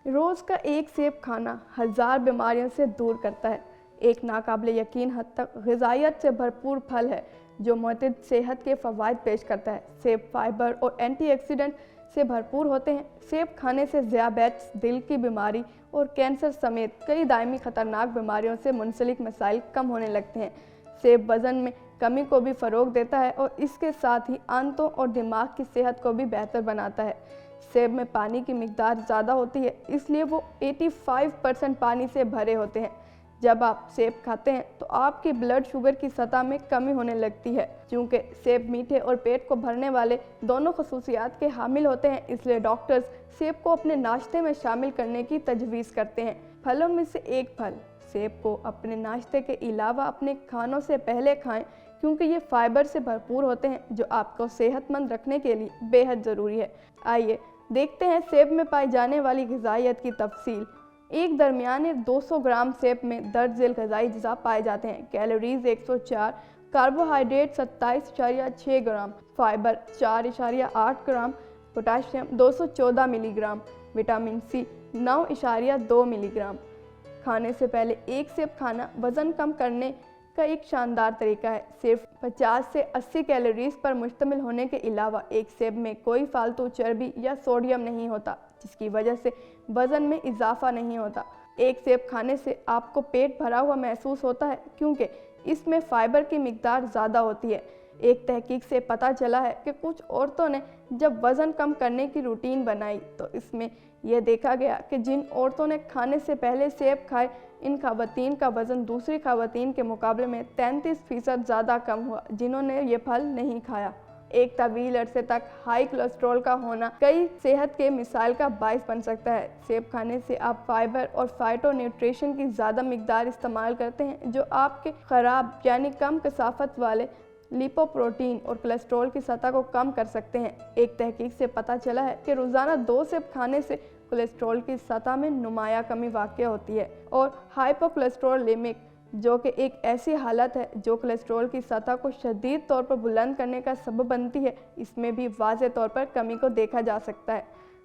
روز کا ایک سیب کھانا ہزار بیماریوں سے دور کرتا ہے۔ ایک ناقابل یقین حد تک غذائیت سے بھرپور پھل ہے جو معتدل صحت کے فوائد پیش کرتا ہے۔ سیب فائبر اور اینٹی آکسیڈنٹ سے بھرپور ہوتے ہیں۔ سیب کھانے سے ذیابیطس، دل کی بیماری اور کینسر سمیت کئی دائمی خطرناک بیماریوں سے منسلک مسائل کم ہونے لگتے ہیں۔ سیب وزن میں کمی کو بھی فروغ دیتا ہے اور اس کے ساتھ ہی آنتوں اور دماغ کی صحت کو بھی بہتر بناتا ہے۔ سیب میں پانی کی مقدار زیادہ ہوتی ہے، اس لیے وہ 85% پانی سے بھرے ہوتے ہیں۔ جب آپ سیب کھاتے ہیں تو آپ کی بلڈ شوگر کی سطح میں کمی ہونے لگتی ہے۔ چونکہ سیب میٹھے اور پیٹ کو بھرنے والے دونوں خصوصیات کے حامل ہوتے ہیں، اس لیے ڈاکٹرز سیب کو اپنے ناشتے میں شامل کرنے کی تجویز کرتے ہیں۔ پھلوں میں سے ایک پھل سیب کو اپنے ناشتے کے علاوہ اپنے کھانوں سے پہلے کھائیں، کیونکہ یہ فائبر سے بھرپور ہوتے ہیں جو آپ کو صحت مند رکھنے کے لیے بے حد ضروری ہے۔ آئیے دیکھتے ہیں سیب میں پائی جانے والی غذائیت کی تفصیل۔ ایک درمیانے 200 گرام سیب میں درج ذیل غذائی اجزاء پائے جاتے ہیں۔ Calories 104، carbohydrate 27.6 gram, fibre 4.8 gram, potassium 214 ملی گرام، وٹامن سی 9.2 ملی گرام۔ کھانے سے پہلے ایک سیب کھانا وزن کم کرنے کا ایک شاندار طریقہ ہے۔ صرف 50 سے 80 کیلوریز پر مشتمل ہونے کے علاوہ ایک سیب میں کوئی فالتو چربی یا سوڈیم نہیں ہوتا، جس کی وجہ سے وزن میں اضافہ نہیں ہوتا۔ ایک سیب کھانے سے آپ کو پیٹ بھرا ہوا محسوس ہوتا ہے کیونکہ اس میں فائبر کی مقدار زیادہ ہوتی ہے۔ ایک تحقیق سے پتہ چلا ہے کہ کچھ عورتوں نے جب وزن کم کرنے کی روٹین بنائی تو اس میں یہ دیکھا گیا کہ جن عورتوں نے کھانے سے پہلے سیب کھائے، ان خواتین کا وزن دوسری خواتین کے مقابلے میں 33% زیادہ کم ہوا جنہوں نے یہ پھل نہیں کھایا۔ ایک طویل عرصے تک ہائی کولیسٹرول کا ہونا کئی صحت کے مسائل کا باعث بن سکتا ہے۔ سیب کھانے سے آپ فائبر اور فائٹو نیوٹریشن کی زیادہ مقدار استعمال کرتے ہیں جو آپ کے خراب یعنی کم کثافت والے لیپوپروٹین اور کولیسٹرول کی سطح کو کم کر سکتے ہیں۔ ایک تحقیق سے پتہ چلا ہے کہ روزانہ 2 سیب کھانے سے کولیسٹرول کی سطح میں نمایاں کمی واقع ہوتی ہے، اور ہائپوکولیسٹرولیمک جو کہ ایک ایسی حالت ہے جو کولیسٹرول کی سطح کو شدید طور پر بلند کرنے کا سبب بنتی ہے، اس میں بھی واضح طور پر کمی کو دیکھا جا سکتا ہے۔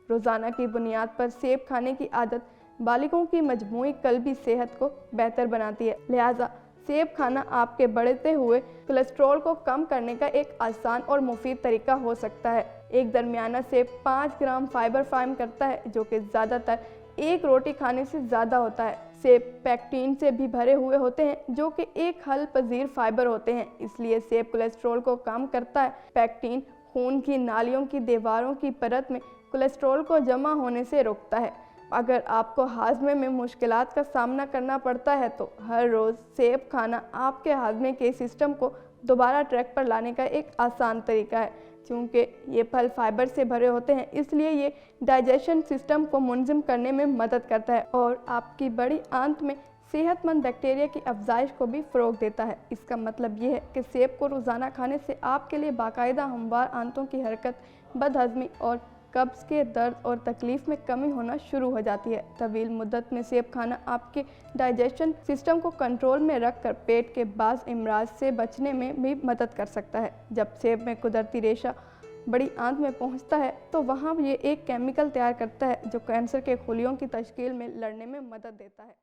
روزانہ کی بنیاد پر سیب کھانے کی عادت بالغوں کی مجموعی قلبی صحت کو بہتر بناتی ہے، لہٰذا سیب کھانا آپ کے بڑھتے ہوئے کولیسٹرول کو کم کرنے کا ایک آسان اور مفید طریقہ ہو سکتا ہے۔ ایک درمیانہ سیب 5 گرام فائبر فراہم کرتا ہے جو کہ زیادہ تر ایک روٹی کھانے سے زیادہ ہوتا ہے۔ سیب پیکٹین سے بھی بھرے ہوئے ہوتے ہیں جو کہ ایک حل پذیر فائبر ہوتے ہیں، اس لیے سیب کولیسٹرول کو کم کرتا ہے۔ پیکٹین خون کی نالیوں کی دیواروں کی پرت میں کولیسٹرول کو جمع ہونے سے روکتا ہے۔ اگر آپ کو ہاضمے میں مشکلات کا سامنا کرنا پڑتا ہے تو ہر روز سیب کھانا آپ کے ہاضمے کے سسٹم کو دوبارہ ٹریک پر لانے کا ایک آسان طریقہ ہے۔ چونکہ یہ پھل فائبر سے بھرے ہوتے ہیں، اس لیے یہ ڈائجیشن سسٹم کو منظم کرنے میں مدد کرتا ہے اور آپ کی بڑی آنت میں صحت مند بیکٹیریا کی افزائش کو بھی فروغ دیتا ہے۔ اس کا مطلب یہ ہے کہ سیب کو روزانہ کھانے سے آپ کے لیے باقاعدہ ہموار آنتوں کی حرکت، بد ہضمی اور قبض کے درد اور تکلیف میں کمی ہونا شروع ہو جاتی ہے۔ طویل مدت میں سیب کھانا آپ کے ڈائجیشن سسٹم کو کنٹرول میں رکھ کر پیٹ کے بعض امراض سے بچنے میں بھی مدد کر سکتا ہے۔ جب سیب میں قدرتی ریشہ بڑی آنت میں پہنچتا ہے تو وہاں یہ ایک کیمیکل تیار کرتا ہے جو کینسر کے خلیوں کی تشکیل میں لڑنے میں مدد دیتا ہے۔